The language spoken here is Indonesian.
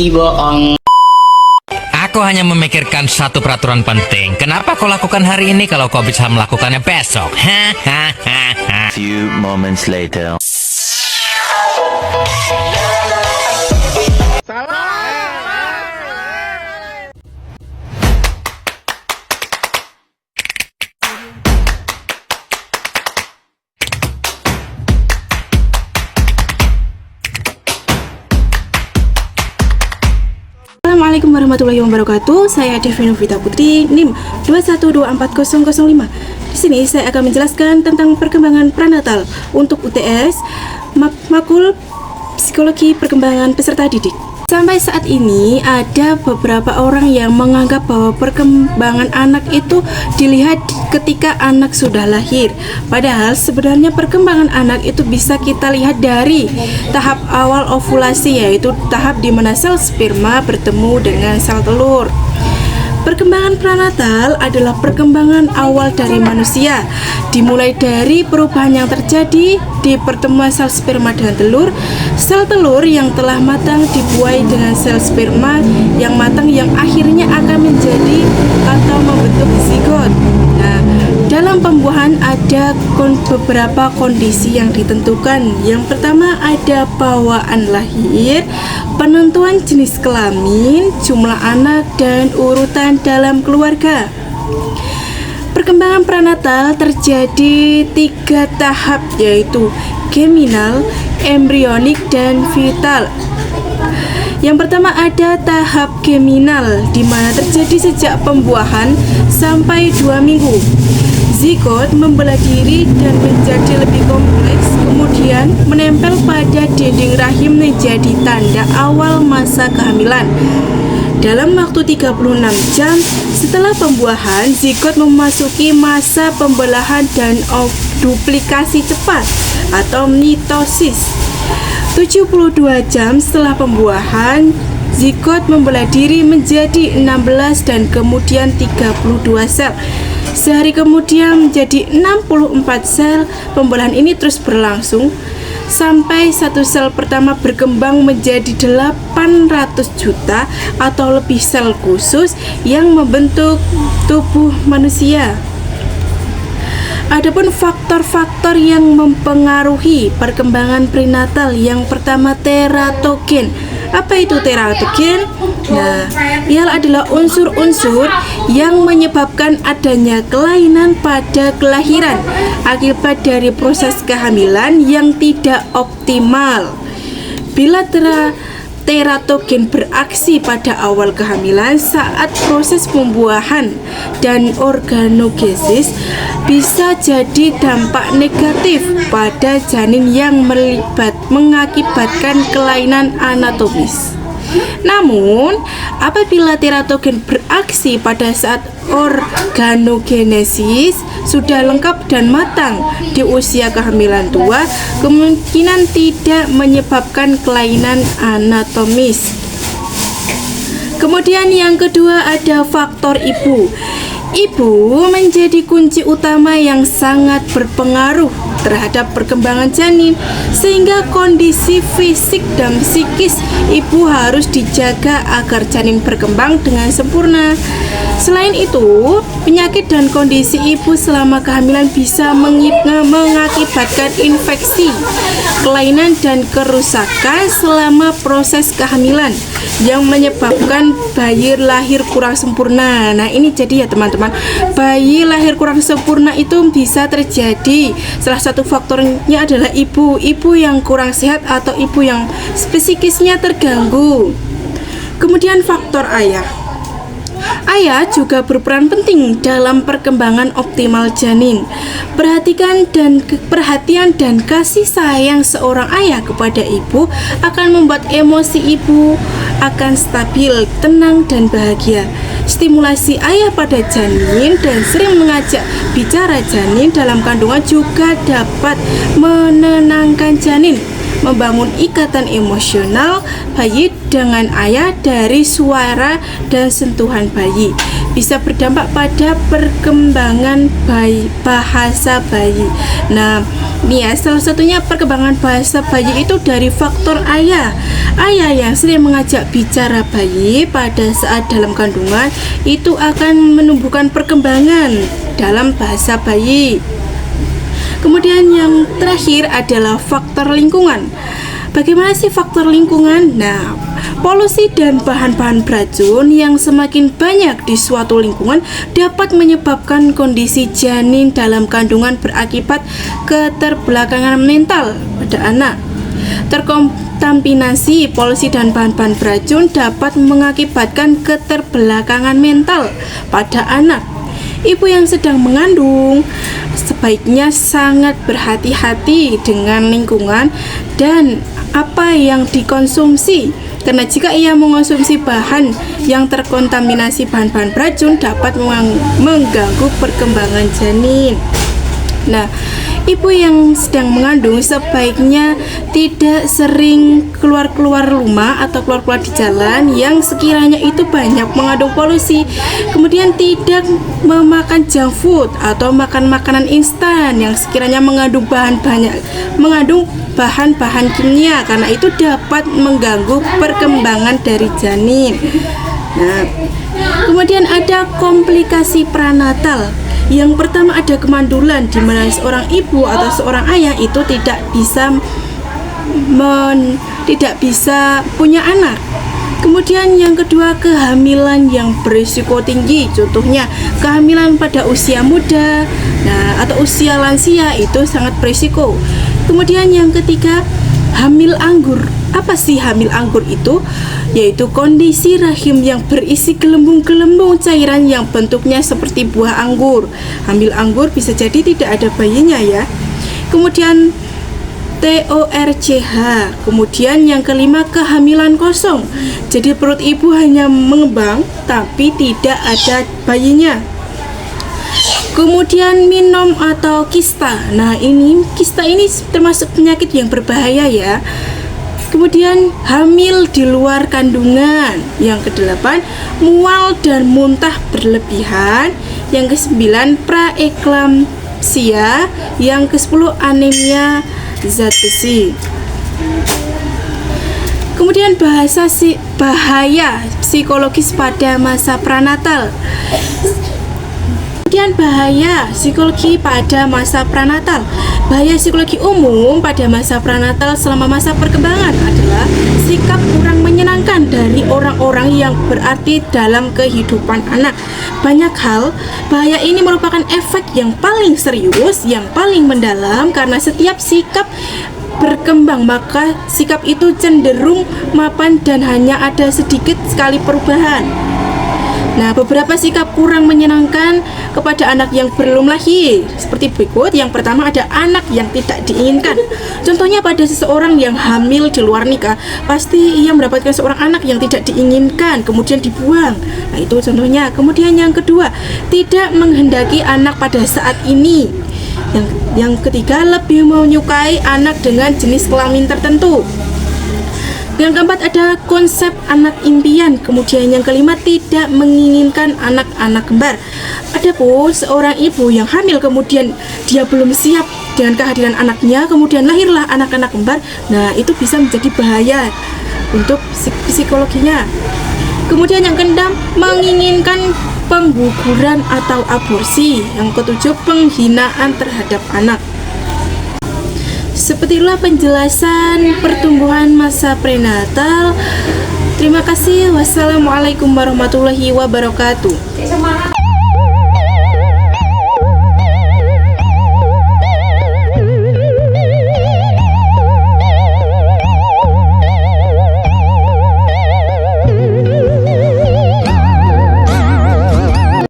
bohong. Aku hanya memikirkan satu peraturan penting. Kenapa kau lakukan hari ini kalau kau bisa melakukannya besok? Few moments later. Assalamualaikum warahmatullahi wabarakatuh. Saya Devina Vita Putri, NIM 2124005. Di sini saya akan menjelaskan tentang perkembangan prenatal untuk UTS, makul psikologi perkembangan peserta didik. Sampai saat ini ada beberapa orang yang menganggap bahwa perkembangan anak itu dilihat ketika anak sudah lahir. Padahal sebenarnya perkembangan anak itu bisa kita lihat dari tahap awal ovulasi, yaitu tahap di mana sel sperma bertemu dengan sel telur. Perkembangan prenatal adalah perkembangan awal dari manusia, dimulai dari perubahan yang terjadi di pertemuan sel sperma dan telur. Sel telur yang telah matang dibuai dengan sel sperma yang matang yang akhirnya akan menjadi atau membentuk zigot. Nah, dalam pembuahan ada beberapa kondisi yang ditentukan. Yang pertama ada bawaan lahir, penentuan jenis kelamin, jumlah anak, dan urutan dalam keluarga. Perkembangan prenatal terjadi 3 tahap, yaitu geminal, embrionik, dan vital. Yang pertama ada tahap geminal, di mana terjadi sejak pembuahan sampai 2 minggu. Zigot membelah diri dan menjadi lebih kompleks, kemudian menempel pada dinding rahim menjadi tanda awal masa kehamilan. Dalam waktu 36 jam setelah pembuahan, zigot memasuki masa pembelahan dan duplikasi cepat atau mitosis. 72 jam setelah pembuahan, zigot membelah diri menjadi 16 dan kemudian 32 sel. Sehari kemudian menjadi 64 sel. Pembelahan ini terus berlangsung sampai satu sel pertama berkembang menjadi 800 juta atau lebih sel khusus yang membentuk tubuh manusia. Adapun faktor-faktor yang mempengaruhi perkembangan prenatal, yang pertama teratogen. Apa itu teratogen? Nah, ia adalah unsur-unsur yang menyebabkan adanya kelainan pada kelahiran akibat dari proses kehamilan yang tidak optimal. Bila teratogen beraksi pada awal kehamilan saat proses pembuahan dan organogenesis, bisa jadi dampak negatif pada janin yang mengakibatkan kelainan anatomis. Namun, apabila teratogen beraksi pada saat organogenesis sudah lengkap dan matang di usia kehamilan tua, kemungkinan tidak menyebabkan kelainan anatomis. Kemudian yang kedua ada faktor ibu. Ibu menjadi kunci utama yang sangat berpengaruh terhadap perkembangan janin, sehingga kondisi fisik dan psikis ibu harus dijaga agar janin berkembang dengan sempurna. Selain itu, penyakit dan kondisi ibu selama kehamilan bisa mengakibatkan infeksi, kelainan, dan kerusakan selama proses kehamilan yang menyebabkan bayi lahir kurang sempurna. Nah, ini jadi ya teman-teman, bayi lahir kurang sempurna itu bisa terjadi. Salah satu faktornya adalah ibu yang kurang sehat atau ibu yang psikisnya terganggu. Kemudian faktor ayah. Ayah juga berperan penting dalam perkembangan optimal janin. Perhatian dan kasih sayang seorang ayah kepada ibu akan membuat emosi ibu akan stabil, tenang, dan bahagia. Stimulasi ayah pada janin dan sering mengajak bicara janin dalam kandungan juga dapat menenangkan janin, membangun ikatan emosional bayi dengan ayah dari suara dan sentuhan bayi. Bisa berdampak pada perkembangan bahasa bayi. Nah, nih ya, salah satunya perkembangan bahasa bayi itu dari faktor ayah. Ayah yang sering mengajak bicara bayi pada saat dalam kandungan itu akan menumbuhkan perkembangan dalam bahasa bayi. Kemudian yang terakhir adalah faktor lingkungan. Bagaimana sih faktor lingkungan? Nah, polusi dan bahan-bahan beracun yang semakin banyak di suatu lingkungan dapat menyebabkan kondisi janin dalam kandungan berakibat keterbelakangan mental pada anak. Terkontaminasi polusi dan bahan-bahan beracun dapat mengakibatkan keterbelakangan mental pada anak. Ibu yang sedang mengandung sebaiknya sangat berhati-hati dengan lingkungan dan apa yang dikonsumsi, karena jika ia mengonsumsi bahan yang terkontaminasi bahan-bahan beracun dapat mengganggu perkembangan janin. Nah, ibu yang sedang mengandung sebaiknya tidak sering keluar-keluar rumah atau keluar-keluar di jalan yang sekiranya itu banyak mengandung polusi. Kemudian tidak memakan junk food atau makan makanan instan yang sekiranya mengandung bahan-bahan kimia, karena itu dapat mengganggu perkembangan dari janin. Nah, kemudian ada komplikasi pranatal. Yang pertama ada kemandulan, di mana seorang ibu atau seorang ayah itu tidak bisa punya anak. Kemudian yang kedua, kehamilan yang berisiko tinggi, contohnya kehamilan pada usia muda, atau usia lansia itu sangat berisiko. Kemudian yang ketiga, hamil anggur. Apa sih hamil anggur itu? Yaitu kondisi rahim yang berisi gelembung-gelembung cairan yang bentuknya seperti buah anggur. Hamil anggur bisa jadi tidak ada bayinya ya. Kemudian TORCH. Kemudian yang kelima, kehamilan kosong. Jadi perut ibu hanya mengembang tapi tidak ada bayinya. Kemudian minom atau kista. Nah, kista ini termasuk penyakit yang berbahaya ya. Kemudian hamil di luar kandungan. Yang kedelapan, mual dan muntah berlebihan. Yang kesembilan, praeklamsia. Yang kesepuluh, anemia zat besi. Kemudian bahaya psikologis pada masa pranatal. Kemudian bahaya psikologi pada masa pranatal. Bahaya psikologi umum pada masa pranatal selama masa perkembangan adalah sikap kurang menyenangkan dari orang-orang yang berarti dalam kehidupan anak. Banyak hal, bahaya ini merupakan efek yang paling serius, yang paling mendalam, karena setiap sikap berkembang maka sikap itu cenderung mapan dan hanya ada sedikit sekali perubahan. Nah, beberapa sikap kurang menyenangkan kepada anak yang belum lahir seperti berikut. Yang pertama ada anak yang tidak diinginkan. Contohnya pada seseorang yang hamil di luar nikah, pasti ia mendapatkan seorang anak yang tidak diinginkan, kemudian dibuang. Nah, itu contohnya. Kemudian yang kedua, tidak menghendaki anak pada saat ini. Yang ketiga, lebih menyukai anak dengan jenis kelamin tertentu. Yang keempat ada konsep anak impian. Kemudian yang kelima, tidak menginginkan anak-anak kembar. Adapun seorang ibu yang hamil kemudian dia belum siap dengan kehadiran anaknya, kemudian lahirlah anak-anak kembar, nah itu bisa menjadi bahaya untuk psikologinya. Kemudian yang keenam, menginginkan pengguguran atau aborsi. Yang ketujuh, penghinaan terhadap anak. Sepertilah penjelasan pertumbuhan masa prenatal. Terima kasih. Wassalamualaikum warahmatullahi wabarakatuh.